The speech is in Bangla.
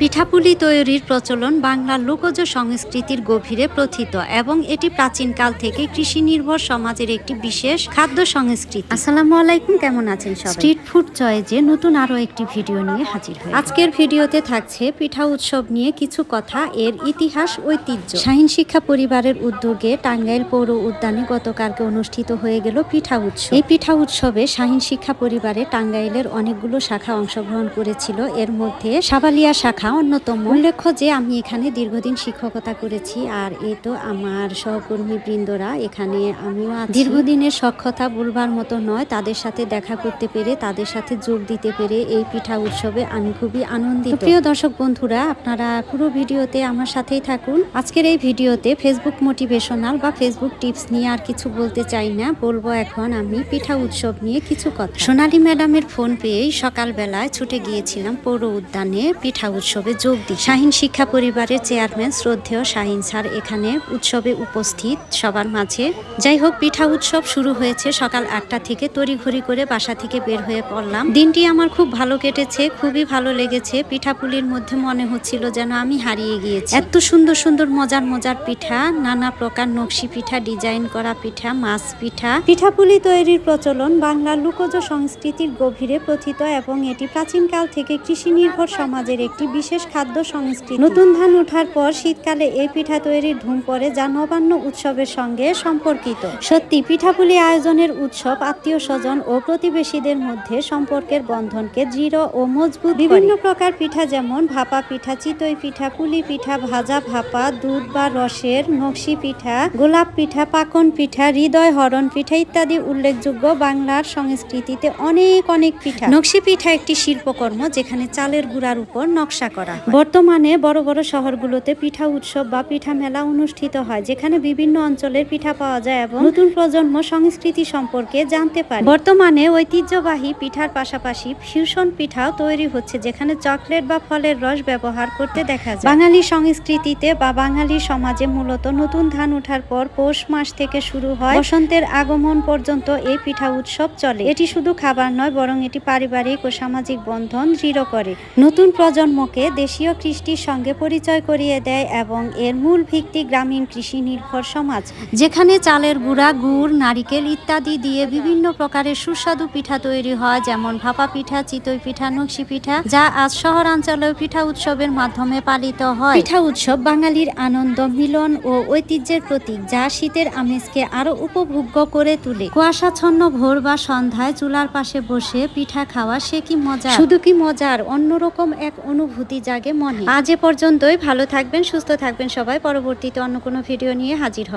পিঠাপুলি তৈরির প্রচলন বাংলার লোকজ সংস্কৃতির গভীরে প্রথিত এবং এটি প্রাচীনকাল থেকে কৃষি নির্ভর সমাজের একটি বিশেষ খাদ্য সংস্কৃতি। আসসালামু আলাইকুম, কেমন আছেন সবাই? স্ট্রিট ফুড চয়েজে নতুন আরো একটি ভিডিও নিয়ে হাজির হই। আজকের ভিডিওতে থাকছে পিঠা উৎসব নিয়ে কিছু কথা, এর ইতিহাস, ঐতিহ্য। শাহীন শিক্ষা পরিবারের উদ্যোগে টাঙ্গাইল পৌর উদ্যানে গতকালকে অনুষ্ঠিত হয়ে গেল পিঠা উৎসব। এই পিঠা উৎসবে শাহীন শিক্ষা পরিবারে টাঙ্গাইলের অনেকগুলো শাখা অংশগ্রহণ করেছিল, এর মধ্যে সাবালিয়া শাখা অন্যতম। উল্লেখ্য যে আমি এখানে দীর্ঘদিন শিক্ষকতা করেছি, আর এই তো আমার সহকর্মী বৃন্দরা এখানে আমিও দীর্ঘদিনের সক্ষতা বলবার মতো নয়, তাদের সাথে দেখা করতে পেরে, তাদের সাথে যোগ দিতে পেরে এই পিঠা উৎসবে আমি খুবই আনন্দিত। প্রিয় দর্শক বন্ধুরা, আপনারা পুরো ভিডিওতে আমার সাথেই থাকুন। আজকের এই ভিডিওতে ফেসবুক মোটিভেশনাল বা ফেসবুক টিপস নিয়ে আর কিছু বলতে চাই না, বলবো এখন আমি পিঠা উৎসব নিয়ে কিছু কথা। সোনালী ম্যাডামের ফোন পেয়েই সকালবেলায় ছুটে গিয়েছিলাম পৌর উদ্যানে পিঠা উৎসবে যোগ দিই। শাহীন শিক্ষা পরিবারের চেয়ারম্যান শ্রদ্ধেয় শাহীন স্যার এখানে উৎসবে উপস্থিত সবার মাঝে। যাই হোক, পিঠা উৎসব শুরু হয়েছে সকাল 8টা থেকে। তড়িঘড়ি করে বাসা থেকে বের হয়ে পড়লাম। দিনটি আমার খুব ভালো কেটেছে, খুবই ভালো লেগেছে। পিঠাপুলির মধ্যে মনে হচ্ছিল যেন আমি হারিয়ে গিয়েছি। এত সুন্দর সুন্দর মজার মজার পিঠা, নানা প্রকার নকশি পিঠা, ডিজাইন করা পিঠা, মাছ পিঠা। পিঠাপুলি তৈরির প্রচলন বাংলার লোকজ সংস্কৃতির গভীরে প্রথিত এবং এটি প্রাচীনকাল থেকে কৃষি নির্ভর সমাজের একটি বিশেষ খাদ্য সংস্কৃতি। নতুন ধান ওঠার পর শীতকালে এই পিঠা তৈরির ধুম পড়ে, যা নবান্ন উৎসবের সঙ্গে সম্পর্কিত। সত্যি পিঠাপুলি আয়োজনের উৎসব আত্মীয় স্বজন ও প্রতিবেশীদের মধ্যে সম্পর্কের বন্ধনকে দৃঢ় ও মজবুত। বিভিন্ন প্রকার পিঠা যেমন ভাপা পিঠা, চিতই পিঠা, পুলি পিঠা, ভাজা ভাপা, দুধ বা রসের, নকশি পিঠা, গোলাপ পিঠা, পাকন পিঠা, হৃদয় হরণ পিঠা ইত্যাদি উল্লেখযোগ্য। বাংলার সংস্কৃতিতে অনেক অনেক পিঠা। নকশি পিঠা একটি শিল্পকর্ম যেখানে চালের গুঁড়ার উপর নকশা করা। বর্তমানে বড় বড় শহরগুলোতে পিঠা উৎসব বা পিঠা মেলা অনুষ্ঠিত হয়, যেখানে বিভিন্ন অঞ্চলের পিঠা পাওয়া যায় এবং নতুন প্রজন্ম সংস্কৃতি সম্পর্কে জানতে পারে। বর্তমানে ঐতিহ্যবাহী পিঠার পাশাপাশি ফিউশন পিঠাও তৈরি হচ্ছে, যেখানে চকলেট বা ফলের রস ব্যবহার করতে দেখা যায়। বাঙালি সংস্কৃতিতে বা বাঙালি সমাজে মূলত নতুন ধান ওঠার পর পৌষ মাস থেকে শুরু হয় বসন্তের আগমন পর্যন্ত এই পিঠা উৎসব চলে। এটি শুধু খাবার নয়, বরং এটি পারিবারিক ও সামাজিক বন্ধন দৃঢ় করে, নতুন প্রজন্মকে দেশীয় কৃষ্টির সঙ্গে পরিচয় করিয়ে দেয় এবং এর মূল ভিত্তি গ্রামীণ কৃষি নির্ভর সমাজ, যেখানে চালের গুঁড়া, গুড়, নারিকেল ইত্যাদি দিয়ে বিভিন্ন প্রকারের সুস্বাদু পিঠা তৈরি হয়, যেমন ভাপা পিঠা, চিতই পিঠা, নকশি পিঠা, যা আজ শহরাঞ্চলেও পিঠা উৎসবের মাধ্যমে পালিত হয়। পিঠা উৎসব বাঙালির আনন্দ, মিলন ও ঐতিহ্যের প্রতীক, যা শীতের আমেজকে আরো উপভোগ্য করে তোলে। কুয়াশাচ্ছন্ন ভোর বা সন্ধ্যায় চুলার পাশে বসে পিঠা খাওয়া সে কি মজা, শুধু কি মজার, অন্যরকম এক অনুভূতি জাগে মনে। আজ এ পর্যন্তই। ভালো থাকবেন, সুস্থ থাকবেন সবাই। পরবর্তীতে অন্য কোনো ভিডিও নিয়ে হাজির হব।